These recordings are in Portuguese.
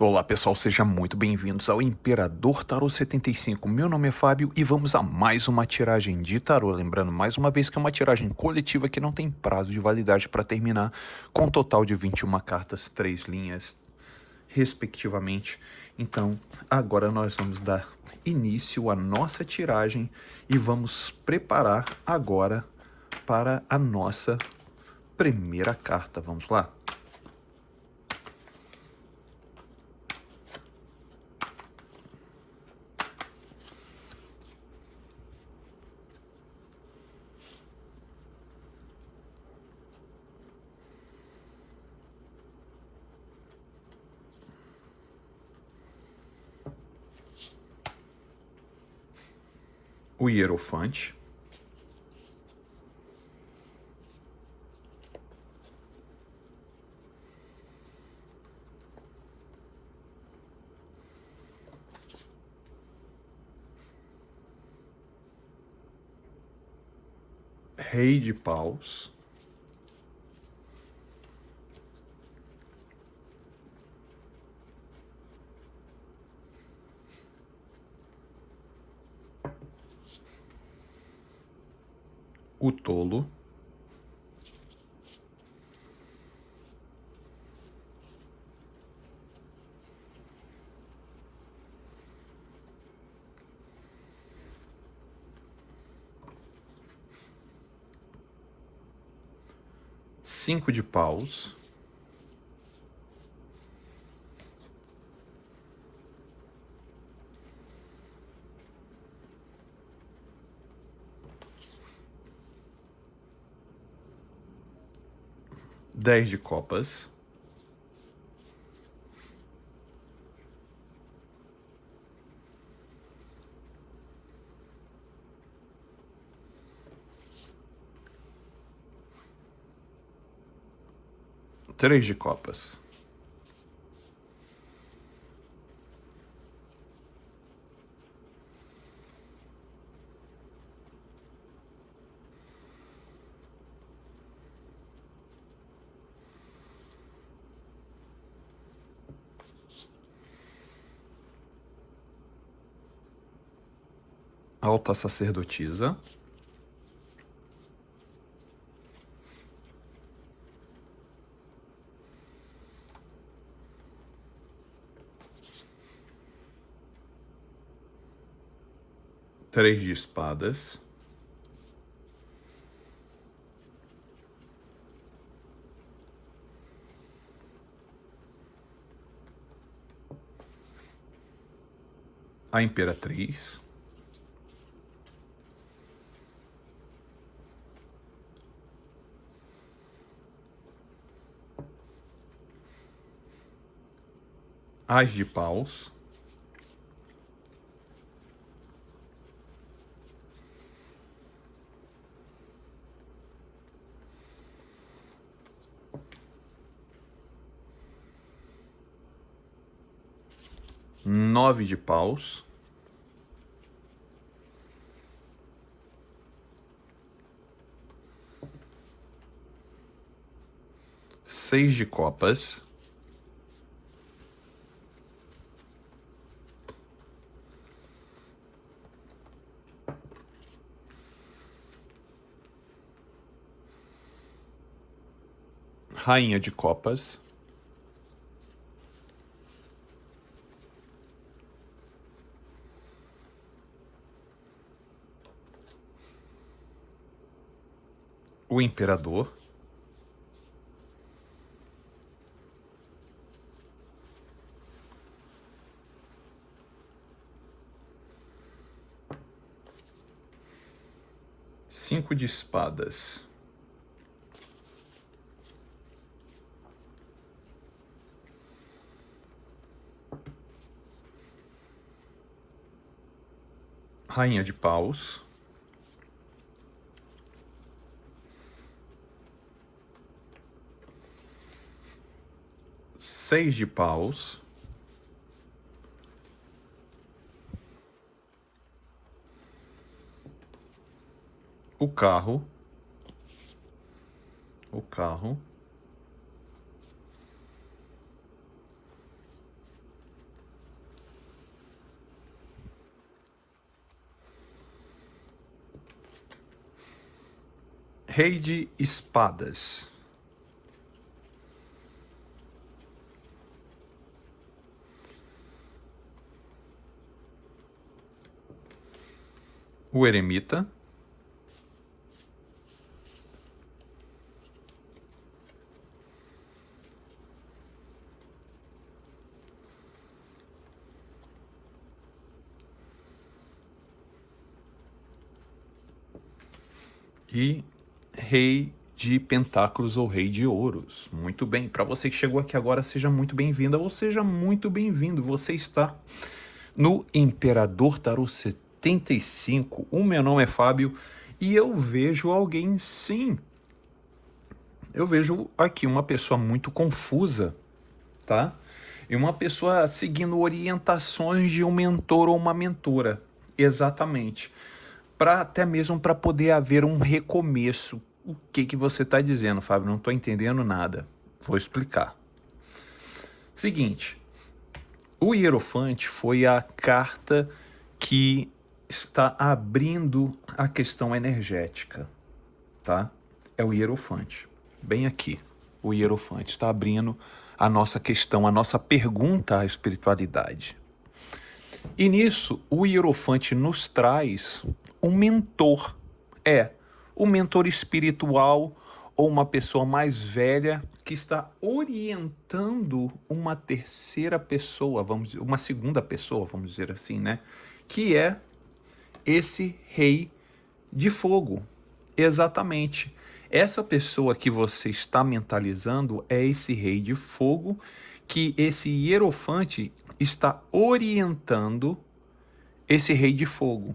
Olá pessoal, sejam muito bem-vindos ao Imperador Tarô 75. Meu nome é Fábio e vamos a mais uma tiragem de tarô. Lembrando mais uma vez que é uma tiragem coletiva que não tem prazo de validade para terminar, com um total de 21 cartas, 3 linhas, respectivamente. Então, agora nós vamos dar início à nossa tiragem e vamos preparar agora para a nossa primeira carta. Vamos lá? O Hierofante, Rei de Paus, o Tolo, Cinco de Paus, Dez de Copas, Três de Copas, Alta Sacerdotisa, Três de Espadas, a Imperatriz, As de Paus, Nove de Paus, Seis de Copas, Rainha de Copas, o Imperador, Cinco de Espadas, Rainha de Paus, Seis de Paus, o Carro, Rei de espadas. O eremita. E rei de pentáculos ou rei de ouros. Muito bem, para você que chegou aqui agora, seja muito bem-vinda ou seja muito bem-vindo. Você está no Imperador Tarô 75. O meu nome é Fábio e eu vejo alguém, sim. Eu vejo aqui uma pessoa muito confusa, tá? E uma pessoa seguindo orientações de um mentor ou uma mentora. Exatamente. Até mesmo para poder haver um recomeço. O que você está dizendo, Fábio? Não estou entendendo nada. Vou explicar. Seguinte, o Hierofante foi a carta que está abrindo a questão energética, tá? É o Hierofante, bem aqui. O Hierofante está abrindo a nossa questão, a nossa pergunta à espiritualidade. E nisso, o Hierofante nos traz um mentor. O mentor espiritual ou uma pessoa mais velha que está orientando uma terceira pessoa, uma segunda pessoa, vamos dizer assim, né? Que é esse rei de fogo. Exatamente. Essa pessoa que você está mentalizando é esse rei de fogo que esse hierofante está orientando esse rei de fogo.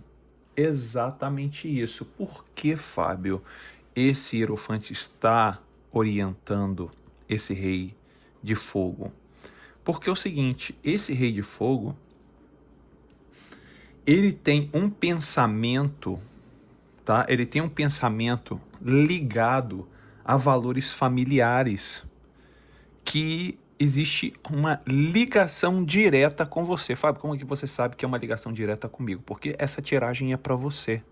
Exatamente isso. Por que, Fábio, esse hierofante está orientando esse rei de fogo? Porque é o seguinte, esse rei de fogo, ele tem um pensamento, tá? Ele tem um pensamento ligado a valores familiares, que existe uma ligação direta com você. Fábio, como é que você sabe que é uma ligação direta comigo? Porque essa tiragem é para você.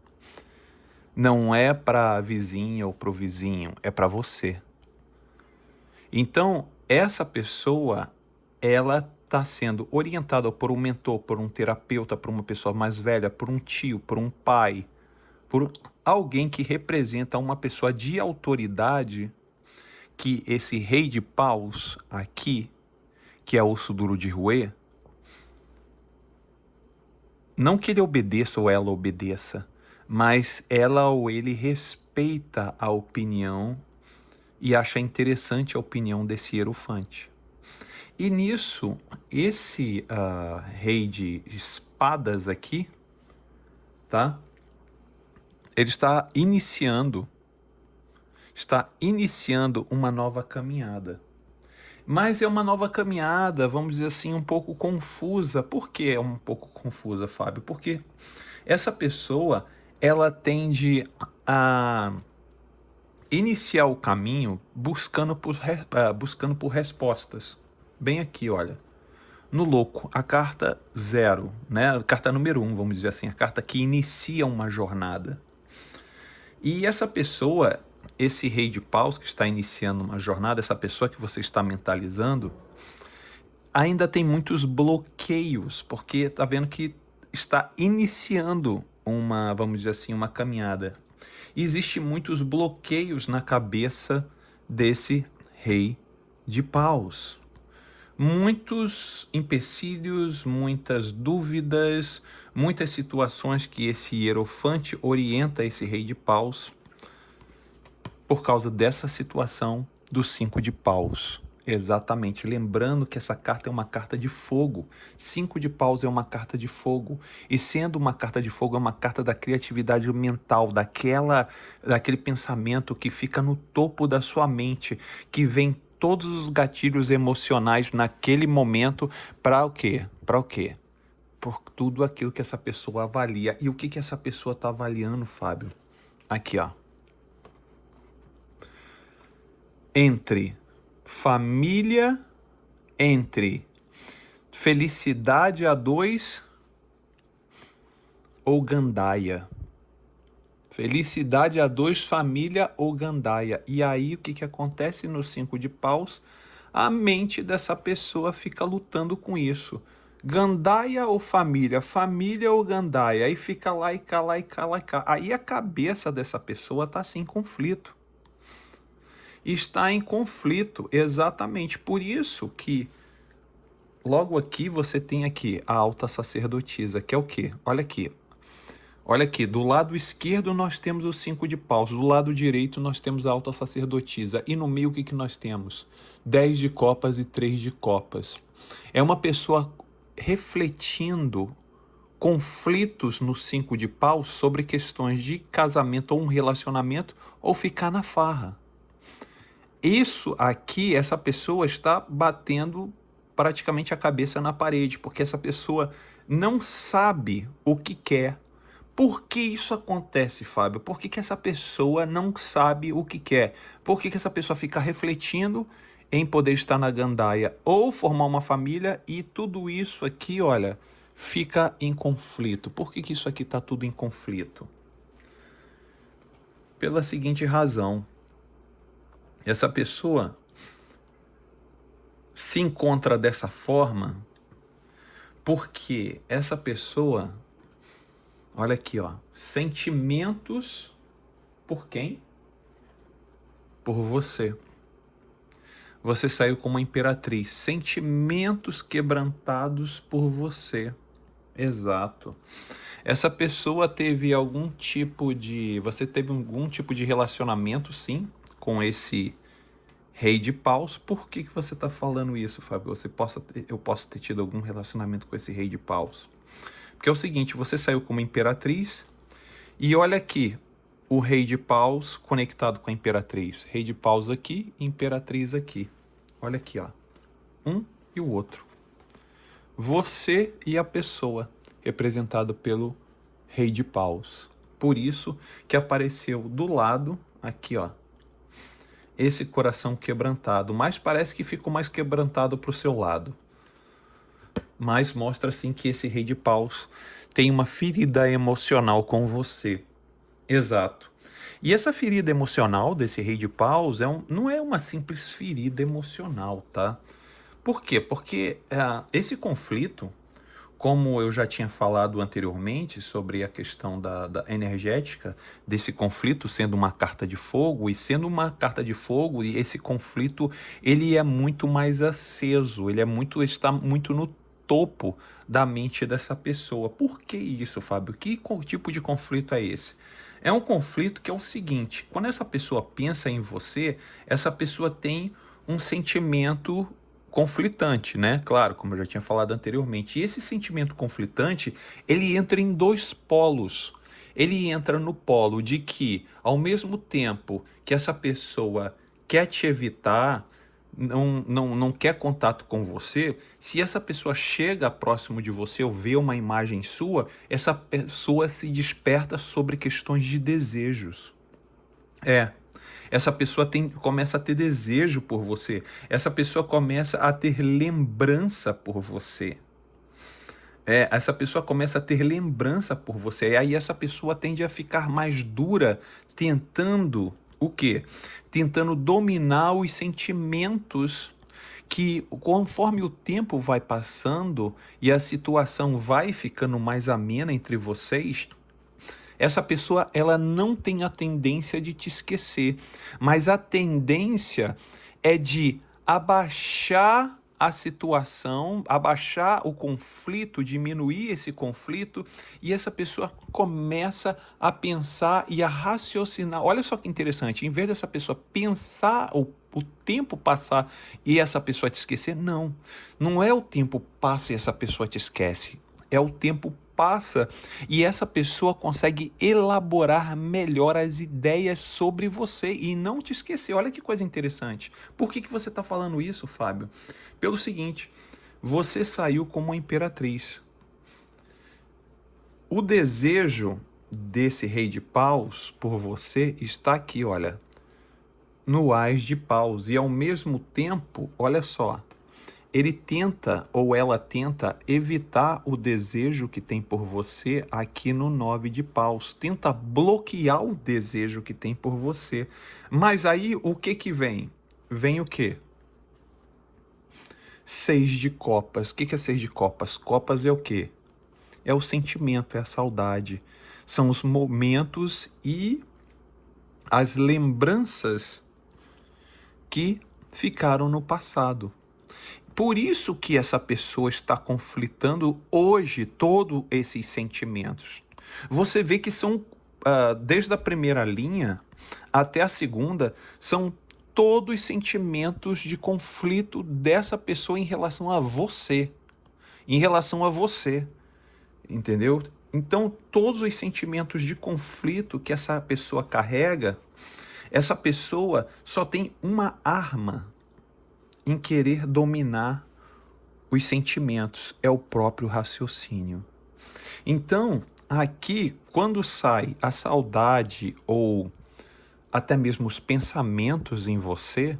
Não é para a vizinha ou para o vizinho, é para você. Então, essa pessoa, ela está sendo orientada por um mentor, por um terapeuta, por uma pessoa mais velha, por um tio, por um pai, por alguém que representa uma pessoa de autoridade, que esse rei de paus aqui, que é osso duro de roer, não que ele obedeça ou ela obedeça, mas ela ou ele respeita a opinião e acha interessante a opinião desse hierofante. E nisso, esse rei de espadas aqui, tá? Ele está iniciando uma nova caminhada. Mas é uma nova caminhada, vamos dizer assim, um pouco confusa. Por que é um pouco confusa, Fábio? Porque essa pessoa, ela tende a iniciar o caminho buscando por respostas. Bem aqui, olha. No louco, a carta 0, né? A carta número 1, vamos dizer assim, a carta que inicia uma jornada. E essa pessoa, esse rei de paus que está iniciando uma jornada, essa pessoa que você está mentalizando, ainda tem muitos bloqueios, porque está vendo que está iniciando uma, vamos dizer assim, uma caminhada. E existe muitos bloqueios na cabeça desse rei de paus. Muitos empecilhos, muitas dúvidas, muitas situações que esse hierofante orienta esse rei de paus por causa dessa situação do 5 de paus. Exatamente, lembrando que essa carta é uma carta de fogo. 5 de paus é uma carta de fogo. E sendo uma carta de fogo, é uma carta da criatividade mental, daquele pensamento que fica no topo da sua mente, que vem todos os gatilhos emocionais naquele momento para o quê? Para o quê? Por tudo aquilo que essa pessoa avalia. E o que essa pessoa está avaliando, Fábio? Aqui, ó. Entre família, entre felicidade a dois ou gandaia. Felicidade a dois, família ou gandaia. E aí o que acontece no 5 de paus? A mente dessa pessoa fica lutando com isso. Gandaia ou família? Família ou gandaia? Aí fica lá e cá, lá e cá, lá e cá. Aí a cabeça dessa pessoa está assim em conflito. Está em conflito, exatamente. Por isso que logo aqui você tem aqui a alta sacerdotisa, que é o quê? Olha aqui. Olha aqui, do lado esquerdo nós temos o 5 de paus, do lado direito nós temos a alta sacerdotisa, e no meio o que nós temos? 10 de copas e 3 de copas. É uma pessoa refletindo conflitos no 5 de paus sobre questões de casamento ou um relacionamento ou ficar na farra. Isso aqui, essa pessoa está batendo praticamente a cabeça na parede, porque essa pessoa não sabe o que quer. Por que isso acontece, Fábio? Por que essa pessoa não sabe o que quer? Por que essa pessoa fica refletindo em poder estar na gandaia ou formar uma família e tudo isso aqui, olha, fica em conflito? Por que isso aqui está tudo em conflito? Pela seguinte razão. Essa pessoa se encontra dessa forma porque essa pessoa, olha aqui, ó, sentimentos por quem? Por você. Você saiu como uma imperatriz, sentimentos quebrantados por você. Exato. Essa pessoa teve algum tipo de, você teve algum tipo de relacionamento, sim, com esse rei de paus. Por que você está falando isso, Fábio? Eu posso ter tido algum relacionamento com esse rei de paus? Porque é o seguinte, você saiu como imperatriz e olha aqui, o rei de paus conectado com a imperatriz. Rei de paus aqui, imperatriz aqui. Olha aqui, ó. Um e o outro. Você e a pessoa, representada pelo rei de paus. Por isso que apareceu do lado, aqui, ó, esse coração quebrantado. Mas parece que ficou mais quebrantado para o seu lado. Mas mostra, assim, que esse rei de paus tem uma ferida emocional com você. Exato. E essa ferida emocional desse rei de paus não é uma simples ferida emocional, tá? Por quê? Porque esse conflito, como eu já tinha falado anteriormente sobre a questão da energética desse conflito sendo uma carta de fogo, e sendo uma carta de fogo, e esse conflito ele é muito mais aceso, está muito no topo da mente dessa pessoa. Por que isso, Fábio? Que tipo de conflito é esse? É um conflito que é o seguinte: quando essa pessoa pensa em você, essa pessoa tem um sentimento conflitante, né? Claro, como eu já tinha falado anteriormente. E esse sentimento conflitante, ele entra em dois polos. Ele entra no polo de que, ao mesmo tempo que essa pessoa quer te evitar, não quer contato com você, se essa pessoa chega próximo de você ou vê uma imagem sua, essa pessoa se desperta sobre questões de desejos. Essa pessoa começa a ter desejo por você. Essa pessoa começa a ter lembrança por você. Essa pessoa começa a ter lembrança por você. E aí essa pessoa tende a ficar mais dura, tentando o quê? Tentando dominar os sentimentos que, conforme o tempo vai passando e a situação vai ficando mais amena entre vocês, essa pessoa ela não tem a tendência de te esquecer, mas a tendência é de abaixar a situação, abaixar o conflito, diminuir esse conflito, e essa pessoa começa a pensar e a raciocinar. Olha só que interessante, em vez dessa pessoa pensar o tempo passar e essa pessoa te esquecer, não é o tempo passa e essa pessoa te esquece, é o tempo passa e essa pessoa consegue elaborar melhor as ideias sobre você e não te esquecer. Olha que coisa interessante. Por que você está falando isso, Fábio? Pelo seguinte, você saiu como uma imperatriz. O desejo desse rei de paus por você está aqui, olha, no ás de paus. E ao mesmo tempo, olha só, ele tenta ou ela tenta evitar o desejo que tem por você aqui no 9 de paus, tenta bloquear o desejo que tem por você. Mas aí o que que vem? Vem o quê? 6 de copas. O que que é 6 de copas? Copas é o quê? É o sentimento, é a saudade. São os momentos e as lembranças que ficaram no passado. Por isso que essa pessoa está conflitando hoje todos esses sentimentos. Você vê que são, desde a primeira linha até a segunda, são todos sentimentos de conflito dessa pessoa em relação a você. Em relação a você, entendeu? Então, todos os sentimentos de conflito que essa pessoa carrega, essa pessoa só tem uma arma em querer dominar os sentimentos, é o próprio raciocínio. Então, aqui, quando sai a saudade ou até mesmo os pensamentos em você,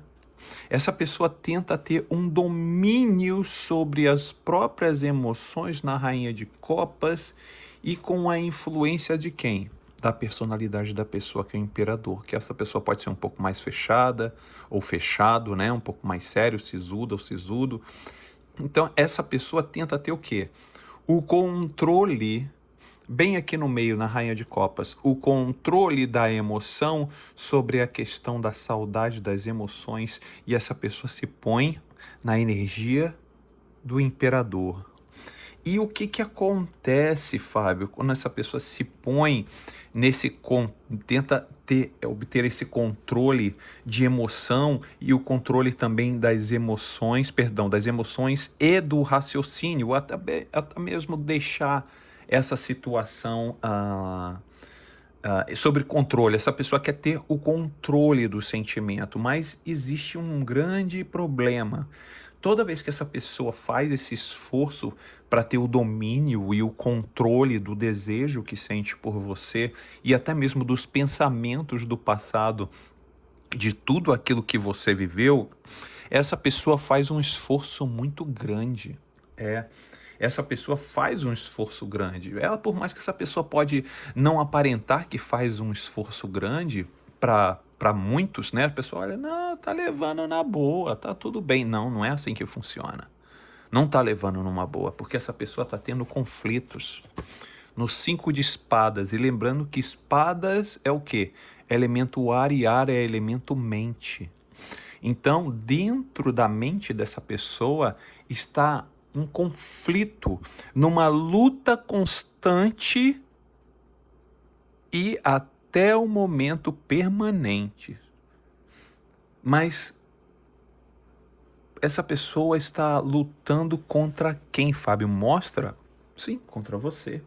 essa pessoa tenta ter um domínio sobre as próprias emoções na Rainha de Copas e com a influência de quem? Da personalidade da pessoa, que é o imperador, que essa pessoa pode ser um pouco mais fechada ou fechado, né? Um pouco mais sério, sisuda ou sisudo. Então, essa pessoa tenta ter o quê? O controle, bem aqui no meio, na Rainha de Copas, o controle da emoção sobre a questão da saudade das emoções, e essa pessoa se põe na energia do imperador. E o que acontece, Fábio, quando essa pessoa se põe tenta obter esse controle de emoção e o controle também das emoções e do raciocínio, até mesmo deixar essa situação sobre controle. Essa pessoa quer ter o controle do sentimento, mas existe um grande problema. Toda vez que essa pessoa faz esse esforço para ter o domínio e o controle do desejo que sente por você e até mesmo dos pensamentos do passado, de tudo aquilo que você viveu, essa pessoa faz um esforço muito grande. Essa pessoa faz um esforço grande. Ela, por mais que essa pessoa pode não aparentar que faz um esforço grande para muitos, né? A pessoa olha, não, tá levando na boa, tá tudo bem. Não, não é assim que funciona. Não tá levando numa boa, porque essa pessoa tá tendo conflitos. No 5 de espadas, e lembrando que espadas é o quê? Elemento ar, e ar é elemento mente. Então, dentro da mente dessa pessoa está um conflito, numa luta constante e até o momento permanente. Mas essa pessoa está lutando contra quem, Fábio? Mostra? Sim, contra você.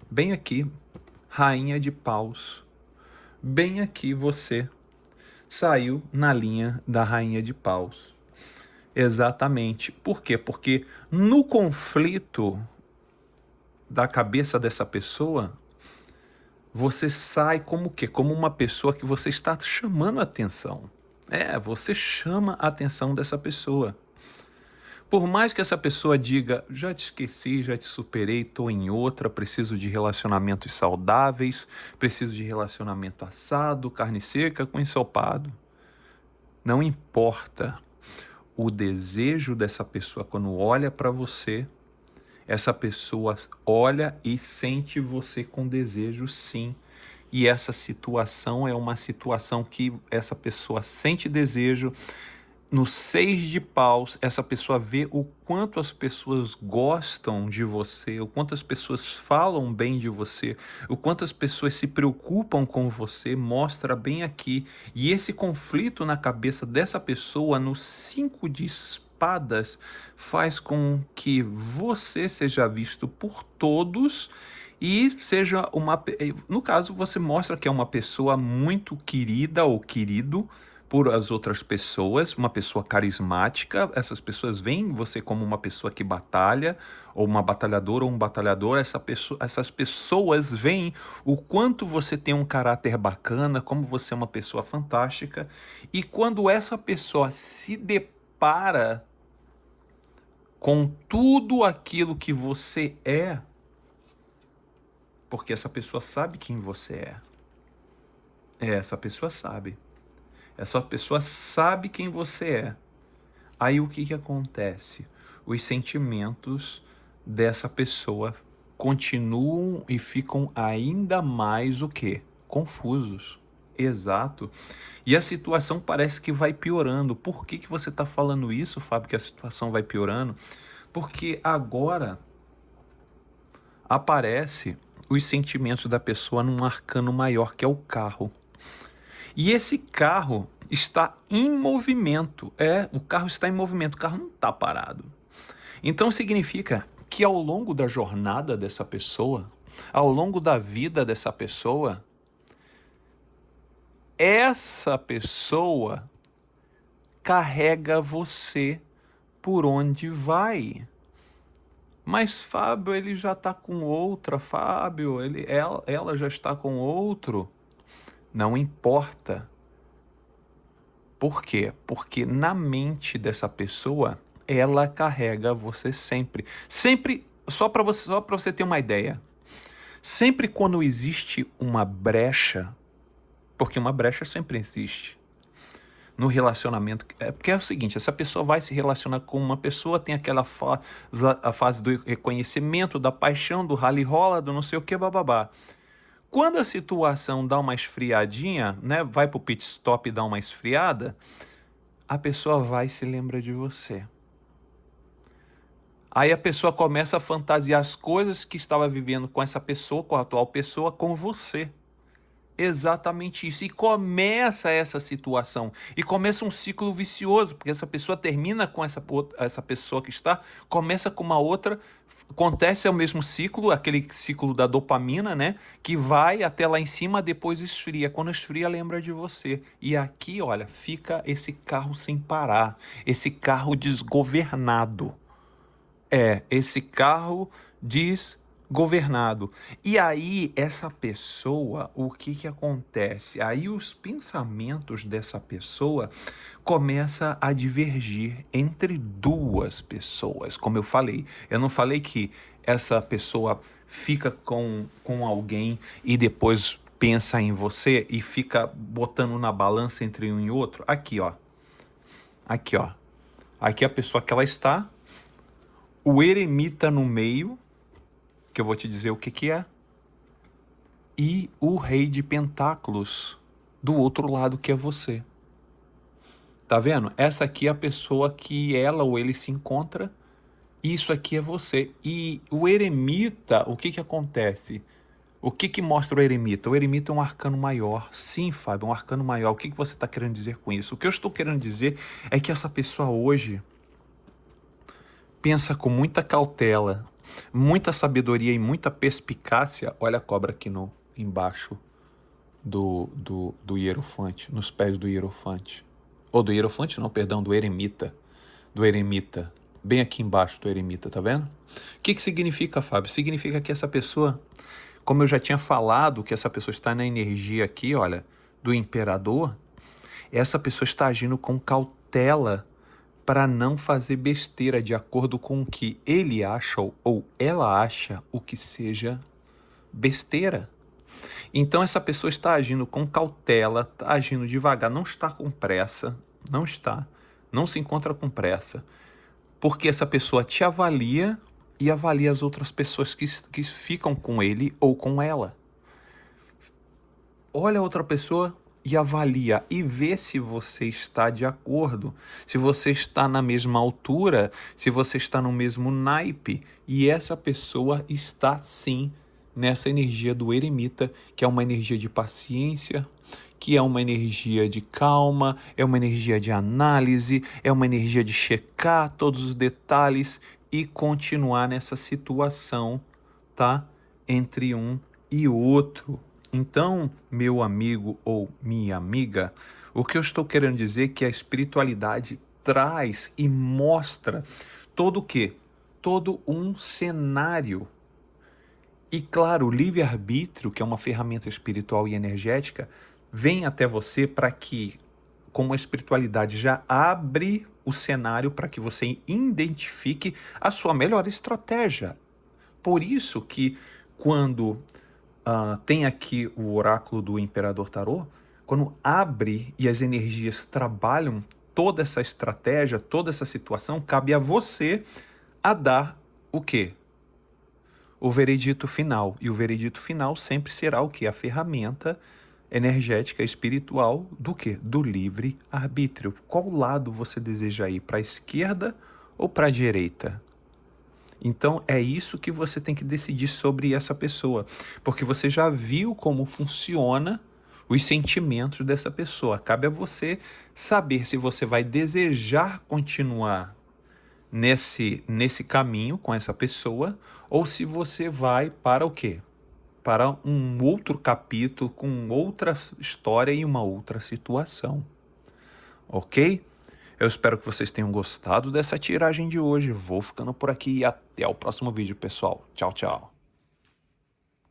Bem aqui, Rainha de Paus. Bem aqui você saiu na linha da Rainha de Paus. Exatamente. Por quê? Porque no conflito da cabeça dessa pessoa, você sai como o quê? Como uma pessoa que você está chamando a atenção. Você chama a atenção dessa pessoa. Por mais que essa pessoa diga, já te esqueci, já te superei, tô em outra, preciso de relacionamentos saudáveis, preciso de relacionamento assado, carne seca com ensopado. Não importa. O desejo dessa pessoa, quando olha para você, essa pessoa olha e sente você com desejo, sim. E essa situação é uma situação que essa pessoa sente desejo. No 6 de paus, essa pessoa vê o quanto as pessoas gostam de você, o quanto as pessoas falam bem de você, o quanto as pessoas se preocupam com você, mostra bem aqui. E esse conflito na cabeça dessa pessoa, no 5 de espadas, faz com que você seja visto por todos e seja no caso, você mostra que é uma pessoa muito querida ou querido por as outras pessoas, uma pessoa carismática. Essas pessoas veem você como uma pessoa que batalha, ou uma batalhadora ou um batalhador. Essas pessoas veem o quanto você tem um caráter bacana, como você é uma pessoa fantástica. E quando essa pessoa se depara com tudo aquilo que você é, porque essa pessoa sabe quem você é. Essa pessoa sabe. Essa pessoa sabe quem você é. Aí o que acontece? Os sentimentos dessa pessoa continuam e ficam ainda mais o quê? Confusos. Exato. E a situação parece que vai piorando. Por que você está falando isso, Fábio, que a situação vai piorando? Porque agora aparece os sentimentos da pessoa num arcano maior, que é o carro. E esse carro está em movimento. O carro está em movimento, o carro não está parado. Então significa que ao longo da jornada dessa pessoa, ao longo da vida dessa pessoa, essa pessoa carrega você por onde vai. Mas Fábio, ele já está com outra, Fábio, ela já está com outro. Não importa. Por quê? Porque na mente dessa pessoa, ela carrega você sempre. Sempre, só para você ter uma ideia, sempre quando existe uma brecha, porque uma brecha sempre existe no relacionamento, porque é o seguinte, essa pessoa vai se relacionar com uma pessoa, tem aquela a fase do reconhecimento, da paixão, do rally-rola, do não sei o que, bababá. Quando a situação dá uma esfriadinha, né, vai pro pit stop e dá uma esfriada, a pessoa vai e se lembra de você. Aí a pessoa começa a fantasiar as coisas que estava vivendo com essa pessoa, com a atual pessoa, com você. Exatamente isso. E começa essa situação. E começa um ciclo vicioso, porque essa pessoa termina com essa pessoa que está, começa com uma outra, acontece o mesmo ciclo, aquele ciclo da dopamina, né? Que vai até lá em cima, depois esfria. Quando esfria, lembra de você. E aqui, olha, fica esse carro sem parar, esse carro desgovernado. Esse carro desgovernado. E aí, essa pessoa, o que acontece? Aí os pensamentos dessa pessoa começam a divergir entre duas pessoas. Como eu não falei que essa pessoa fica com alguém e depois pensa em você e fica botando na balança entre um e outro. Aqui, ó. Aqui, ó. Aqui é a pessoa que ela está. O eremita no meio, que eu vou te dizer o que é, e o rei de pentáculos do outro lado, que é você. Tá vendo? Essa aqui é a pessoa que ela ou ele se encontra, e isso aqui é você. E o eremita, o que acontece? O que mostra o eremita? O eremita é um arcano maior. Sim, Fábio, um arcano maior. O que você está querendo dizer com isso? O que eu estou querendo dizer é que essa pessoa hoje pensa com muita cautela, muita sabedoria e muita perspicácia. Olha a cobra aqui embaixo do hierofante, nos pés do hierofante. Ou do hierofante não, perdão, do eremita. Do eremita. Bem aqui embaixo do eremita, tá vendo? O que significa, Fábio? Significa que essa pessoa, como eu já tinha falado, que essa pessoa está na energia aqui, olha, do imperador, essa pessoa está agindo com cautela para não fazer besteira de acordo com o que ele acha ou ela acha o que seja besteira. Então essa pessoa está agindo com cautela, está agindo devagar, não está com pressa, não se encontra com pressa, porque essa pessoa te avalia e avalia as outras pessoas que ficam com ele ou com ela. Olha a outra pessoa e avalia e vê se você está de acordo, se você está na mesma altura, se você está no mesmo naipe. E essa pessoa está sim nessa energia do eremita, que é uma energia de paciência, que é uma energia de calma, é uma energia de análise, é uma energia de checar todos os detalhes e continuar nessa situação, tá? Entre um e outro. Então, meu amigo ou minha amiga, o que eu estou querendo dizer é que a espiritualidade traz e mostra todo o quê? Todo um cenário. E claro, o livre-arbítrio, que é uma ferramenta espiritual e energética, vem até você para que como a espiritualidade já abre o cenário para que você identifique a sua melhor estratégia. Por isso que quando tem aqui o oráculo do Imperador Tarô, quando abre e as energias trabalham toda essa estratégia, toda essa situação, cabe a você a dar o quê? O veredito final. E o veredito final sempre será o quê? A ferramenta energética espiritual do quê? Do livre-arbítrio. Qual lado você deseja ir? Para a esquerda ou para a direita? Então é isso que você tem que decidir sobre essa pessoa, porque você já viu como funciona os sentimentos dessa pessoa. Cabe a você saber se você vai desejar continuar nesse caminho com essa pessoa ou se você vai para o quê? Para um outro capítulo, com outra história e uma outra situação. Ok? Eu espero que vocês tenham gostado dessa tiragem de hoje. Vou ficando por aqui e até o próximo vídeo, pessoal. Tchau, tchau.